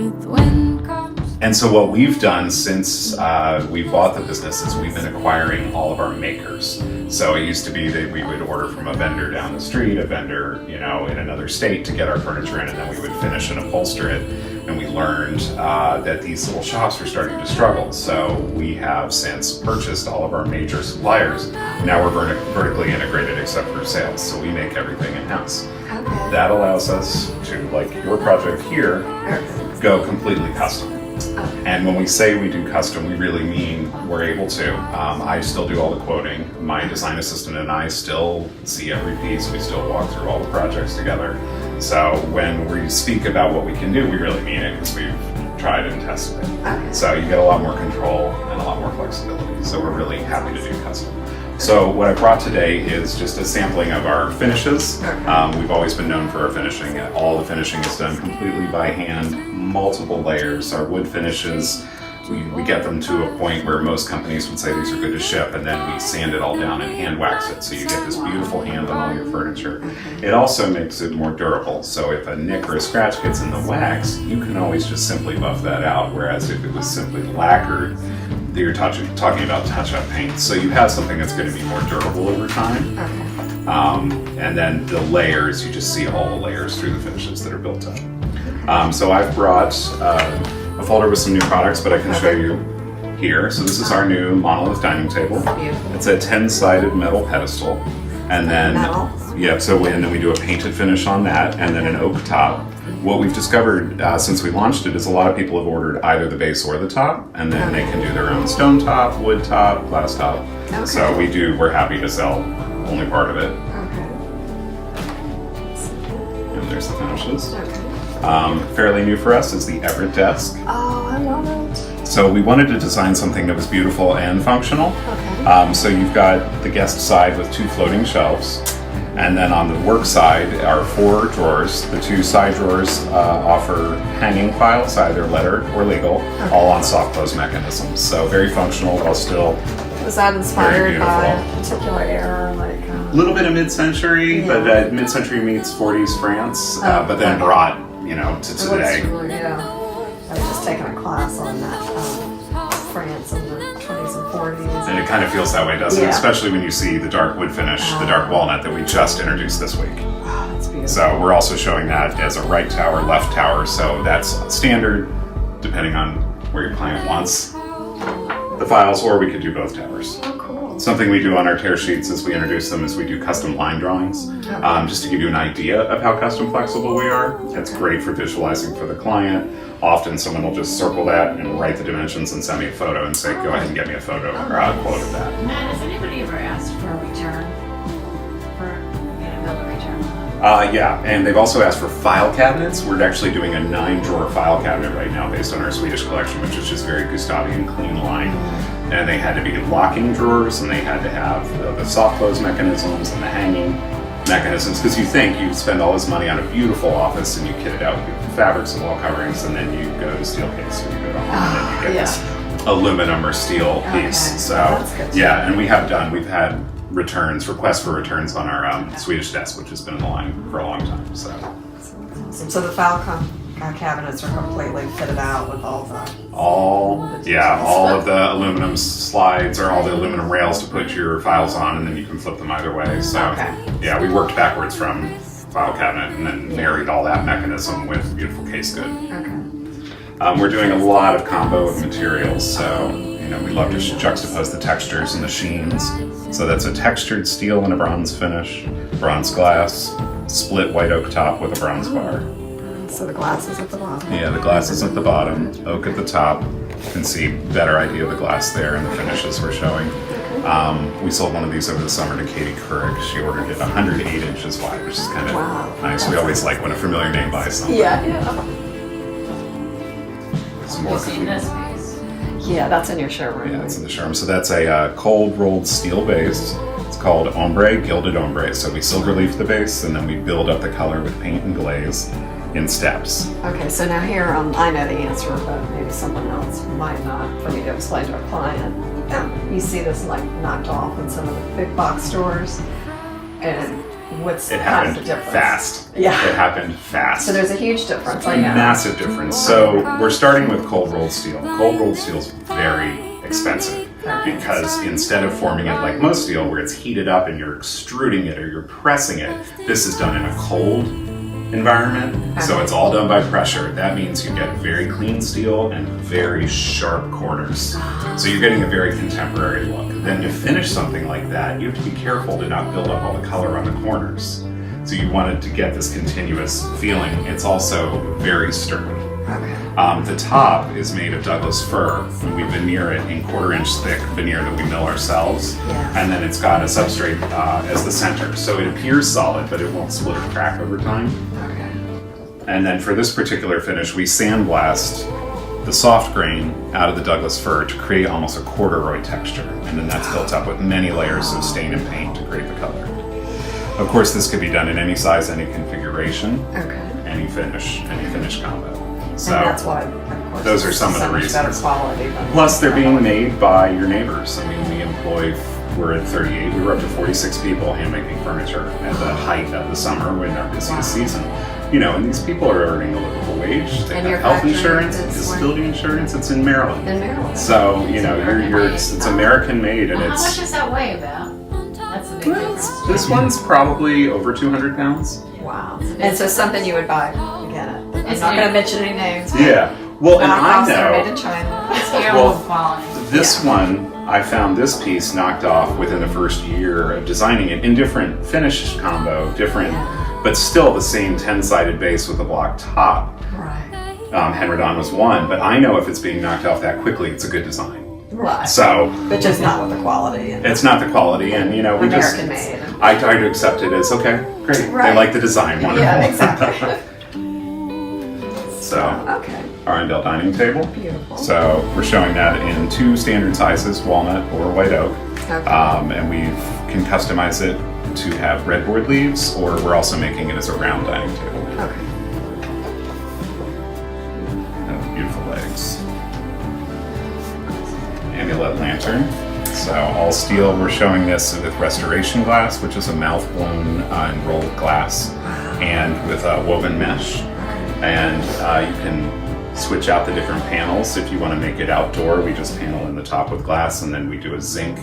with wind comes. And so what we've done since we bought the business is we've been acquiring all of our makers. So it used to be that we would order from a vendor down the street, a vendor, you know, in another state to get our furniture in, and then we would finish and upholster it. And we learned that these little shops were starting to struggle. So we have since purchased all of our major suppliers. Now we're vertically integrated except for sales. So we make everything in-house. Okay. That allows us to, like your project here, go completely custom. Okay. And when we say we do custom, we really mean we're able to. I still do all the quoting. My design assistant and I still see every piece. We still walk through all the projects together. So when we speak about what we can do, we really mean it because we've tried and tested it. Okay. So you get a lot more control and a lot more flexibility. So we're really happy to do custom. So what I brought today is just a sampling of our finishes. Okay. We've always been known for our finishing. All the finishing is done completely by hand, multiple layers. Our wood finishes, we get them to a point where most companies would say these are good to ship, and then we sand it all down and hand wax it. So you get this beautiful hand on all your furniture. It also makes it more durable. So if a nick or a scratch gets in the wax, you can always just simply buff that out. Whereas if it was simply lacquered, you're talking about touch-up paint. So you have something that's going to be more durable over time. Okay. And then the layers, you just see all the layers through the finishes that are built up. So I've brought a folder with some new products, but I can show you here. So this is our new monolith dining table. Beautiful. It's a 10-sided metal pedestal. And then, Metal? yeah, and then we do a painted finish on that, and then an oak top. What we've discovered since we launched it is a lot of people have ordered either the base or the top, and then they can do their own stone top, wood top, glass top. Okay. So we're happy to sell only part of it. Okay. And there's the finishes. Okay. Fairly new for us is the Everett desk. Oh, I love it. So we wanted to design something that was beautiful and functional. Okay. So you've got the guest side with 2 floating shelves. And then on the work side are 4 drawers. The 2 side drawers offer hanging files, either lettered or legal, all on soft close mechanisms. So very functional while still Was that inspired by beautiful. a particular era, like? a little bit of mid-century, Yeah. but mid-century meets 40s France, but then okay. brought, you know, to today. Yeah. I was just taking a class on that France in the 20s and 40s. And it kind of feels that way, doesn't it? Yeah. Especially when you see the dark wood finish, the dark walnut that we just introduced this week. Wow, that's beautiful. So we're also showing that as a right tower, left tower. So that's standard, depending on where your client wants the files, or we could do both towers. Oh, cool. Something we do on our tear sheets as we introduce them is we do custom line drawings, just to give you an idea of how custom flexible we are. It's great for visualizing for the client. Often someone will just circle that and write the dimensions and send me a photo and say, go ahead and get me a photo or a quote of that. Matt, has anybody ever asked for a return? Build a return? Yeah, and they've also asked for file cabinets. We're actually doing a 9-drawer file cabinet right now based on our Swedish collection, which is just very Gustavian clean line. And they had to be locking drawers, and they had to have the soft close mechanisms and the hanging mechanisms. Because you think you spend all this money on a beautiful office and you kit it out with beautiful fabrics and wall coverings, and then you go to Steelcase or you go to Home and you get this aluminum or steel piece. Okay. So That's good. yeah, and we've had requests for returns on our Swedish desk, which has been in the line for a long time. So So the file cabinets are completely fitted out with all the... all of the aluminum slides or all the aluminum rails to put your files on, and then you can flip them either way. So yeah, we worked backwards from file cabinet and then married all that mechanism with beautiful case good. Okay. We're doing a lot of combo of materials, so we love to juxtapose the textures and the sheens. So that's a textured steel and a bronze finish, bronze glass, split white oak top with a bronze bar. So the glass is at the bottom. Yeah, the glass is at the bottom, oak at the top. You can see better idea of the glass there and the finishes we're showing. We sold one of these over the summer to Katie Couric. She ordered it 108 inches wide, which is kind of nice. We always like when a familiar name buys something. Yeah. Some Have more you seen this piece? Yeah, that's in your showroom. Yeah, it's in the showroom. So that's a cold rolled steel base. It's called ombre, gilded ombre. So we silver leaf the base and then we build up the color with paint and glaze in steps. Okay, so now here, I know the answer, but maybe someone else might not, for me to explain to a client. You see this like knocked off in some of the big box stores, and what's It half happened the difference? fast. Yeah. It happened fast. So there's a huge difference. I know. Massive difference. So we're starting with cold rolled steel. Cold rolled steel is very expensive because instead of forming it like most steel where it's heated up and you're extruding it or you're pressing it, this is done in a cold environment. So it's all done by pressure. That means you get very clean steel and very sharp corners. So you're getting a very contemporary look. Then to finish something like that, you have to be careful to not build up all the color on the corners. So you wanted to get this continuous feeling. It's also very sturdy. The top is made of Douglas fir, and we veneer it in 1/4-inch thick veneer that we mill ourselves. And then it's got a substrate as the center. So it appears solid, but it won't split or crack over time. And then for this particular finish, we sandblast the soft grain out of the Douglas fir to create almost a corduroy texture. And then that's built up with many layers of stain and paint to create the color. Of course, this could be done in any size, any configuration, any finish combo. So and that's why, of course, those are some of the so much better reasons. quality than Plus, they're being made by your neighbors. I mean, we're at 38. We were up to 46 people hand-making furniture at the height of the summer when our busiest season. You know, and these people are earning a livable wage. They And your have health factory insurance, is disability insurance. It's in Maryland. in Maryland. So you know, it's American made, and Well, how much it's does that weigh about? That's the big difference. this one's probably over 200 pounds. Wow. And so something you would buy, again, I'm It's not going to new. mention any names. Yeah. Well, and Knockoffs that are made I in know China. It's heirloom quality. this one. I found this piece knocked off within the first year of designing it in different finish combo, but still the same 10-sided base with a block top. Right. Henredon was one, but I know if it's being knocked off that quickly, it's a good design. Right. So But just not with the quality. And it's not the quality, and you know, we American made. I try to accept it as okay, great. Right. They like the design, wonderful. Yeah, exactly. So Okay. Arundel dining table. Beautiful. So we're showing that in 2 standard sizes, walnut or white oak. And we can customize it to have breadboard leaves, or we're also making it as a round dining table. Okay. And beautiful legs. Amulet lantern. So all steel. We're showing this with restoration glass, which is a mouth-blown and rolled glass, and with woven mesh. And you can switch out the different panels. If you want to make it outdoor, we just panel in the top with glass, and then we do a zinc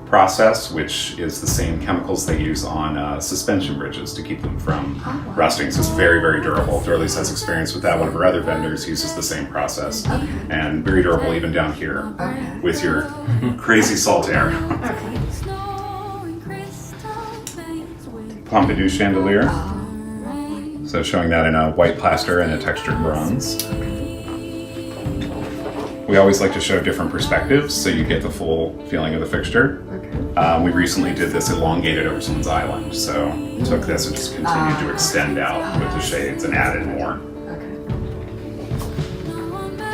process, which is the same chemicals they use on suspension bridges to keep them from rusting. So it's very, very durable. Dorley's has experience with that. One of our other vendors uses the same process. And very durable even down here with your crazy salt air. Pompidou chandelier. So showing that in a white plaster and a textured bronze. We always like to show different perspectives so you get the full feeling of the fixture. We recently did this elongated over someone's island, so took this and just continued to extend out with the shades and added more.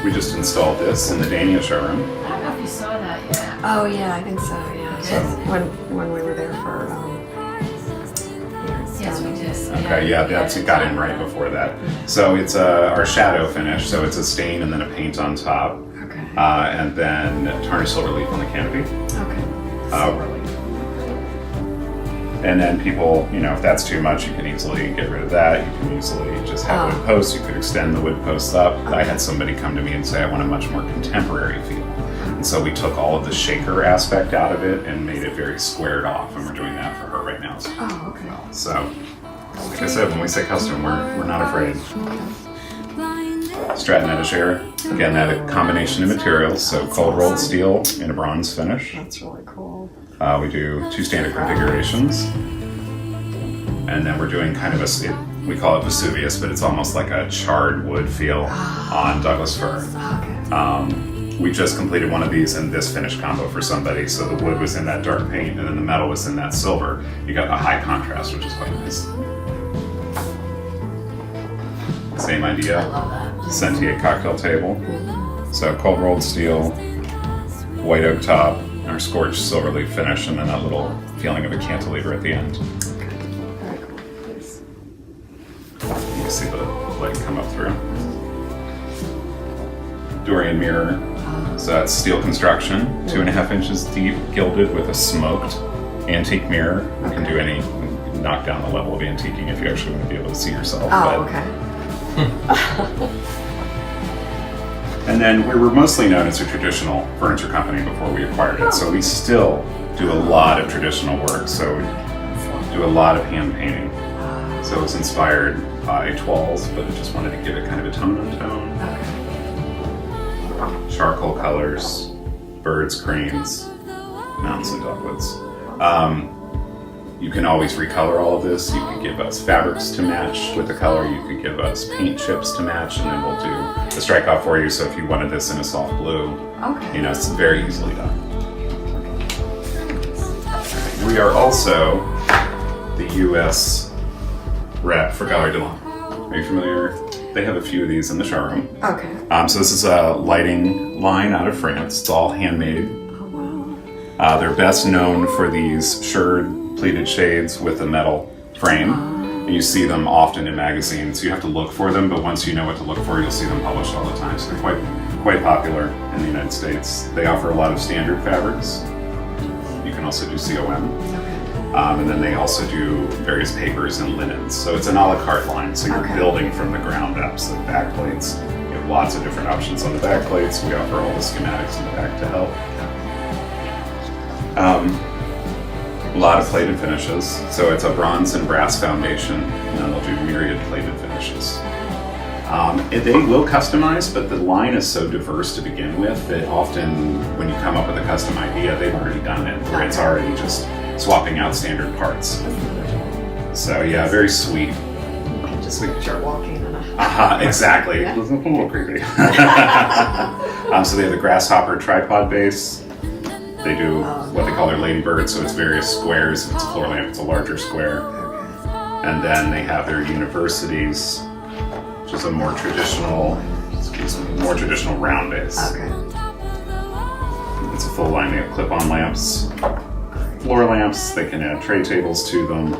We just installed this in the Dania showroom. I don't know if you saw that yet. Oh yeah, I think so. Yeah. Good. So when we were there for Yes, we did. Okay, yeah, that's it got in right before that. So it's our shadow finish, so it's a stain and then a paint on top. And then tarnished silver leaf on the canopy. And then people, you know, if that's too much, you can easily get rid of that. You can easily just have wood posts. You could extend the wood posts up. I had somebody come to me and say, I want a much more contemporary feel. And so we took all of the shaker aspect out of it and made it very squared off. And we're doing that for her right now. So, like I said, when we say custom, we're not afraid. Stratton Etagere. Again, that a combination of materials. So cold rolled steel in a bronze finish. That's really cool. We do 2 standard configurations, and then we're doing kind of we call it Vesuvius, but it's almost like a charred wood feel on Douglas fir. We just completed one of these in this finish combo for somebody, so the wood was in that dark paint, and then the metal was in that silver. You got a high contrast, which is quite nice. Same idea. I love that. Sentier cocktail table. So cold rolled steel, white oak top, our scorched silver leaf finish, and then that little feeling of a cantilever at the end. Very cool. Yes. You can see the light come up through. Dorian mirror. So that's steel construction, 2.5 inches deep, gilded with a smoked antique mirror. We can do any knock down the level of antiquing if you actually want to be able to see yourself. Oh, okay. And then we were mostly known as a traditional furniture company before we acquired it, so we still do a lot of traditional work. So we do a lot of hand painting. So it was inspired by toiles, but I just wanted to give it kind of a tone on tone. Okay. Charcoal colors, birds, cranes, mountains, and dogwoods. You can always recolor all of this. You can give us fabrics to match with the color. You could give us paint chips to match, and then we'll do the strike off for you. So if you wanted this in a soft blue, Okay. you know, it's very easily done. We are also the U.S. rep for Galerie de l'Homme. Are you familiar? They have a few of these in the showroom. Okay. So this is a lighting line out of France. It's all handmade. Oh, wow. They're best known for these shirred pleated shades with a metal frame. And you see them often in magazines. You have to look for them, but once you know what to look for, you'll see them published all the time. So they're quite popular in the United States. They offer a lot of standard fabrics. You can also do COM. Okay. And then they also do various papers and linens. So it's an a la carte line, so you're Okay. building from the ground up. So back plates, you have lots of different options on the back plates. We offer all the schematics in the back to help. A lot of plated finishes. So it's a bronze and brass foundation, and then they'll do myriad plated finishes. They will customize, but the line is so diverse to begin with that often when you come up with a custom idea, they've already done it, or it's already just swapping out standard parts. So yeah, very sweet. You can just picture walking in a... Exactly. Yeah. It's a little creepy. So they have the grasshopper tripod base. They do what they call their ladybird, so it's various squares. If it's a floor lamp, it's a larger square. Okay. And then they have their universities, which is a more traditional round base. Okay. It's a full line. They have clip-on lamps, floor lamps. They can add tray tables to them.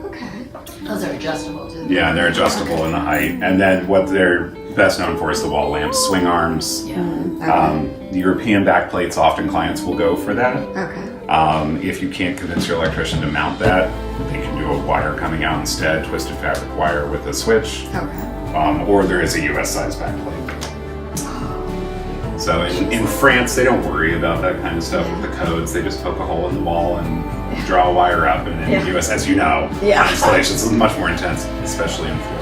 Okay. Those are adjustable too. Yeah, they're adjustable in the height. And then what they're best known for is the wall lamps, swing arms. Yeah. The European backplates, often clients will go for that. Okay. If you can't convince your electrician to mount that, they can do a wire coming out instead, twisted fabric wire with a switch. Okay. Or there is a US size backplate. So in France, they don't worry about that kind of stuff with the codes. They just poke a hole in the wall and draw a wire up. And in the US, as you know, Yeah. installations is much more intense, especially in Florida.